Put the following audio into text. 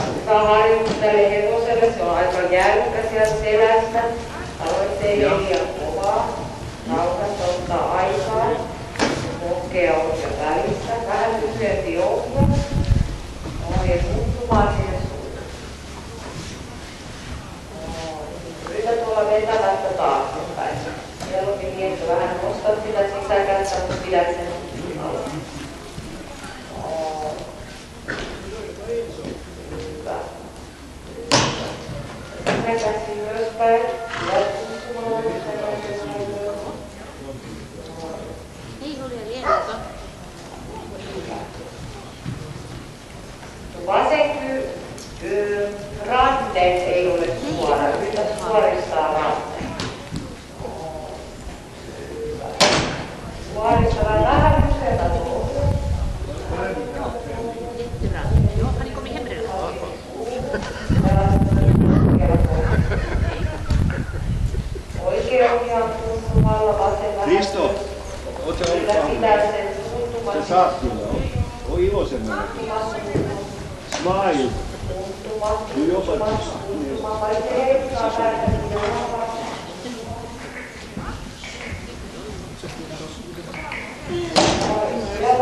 Ottaa harjoittelee hevoselle, se on aika jäykkä sieltä selästä. Aloitteen ei liian kovaa. Rauhassa ottaa aikaa. Pohkea on jo välissä. Vähän lyhyempi ohja. Ja muuttumaan sinne suuntaan. Yritä tuolla vetämättä taaksepäin. Mieluummin niin, että vähän nostat sitä sisäkättä, mutta pidät sen alla. Hyvä. Käsi ylöspäin. Vasen ranteet ei ole suora. Yritä suoristaa ranteet. Suoristaa vähän lyhyellä tuolla. Oikein ohjaan tuntumalla, vasen vähän. Risto, oot sä ollut kahvilla? Sä saat kyllä. On iloisen näköinen. Smile. Kyllä jopa. Ja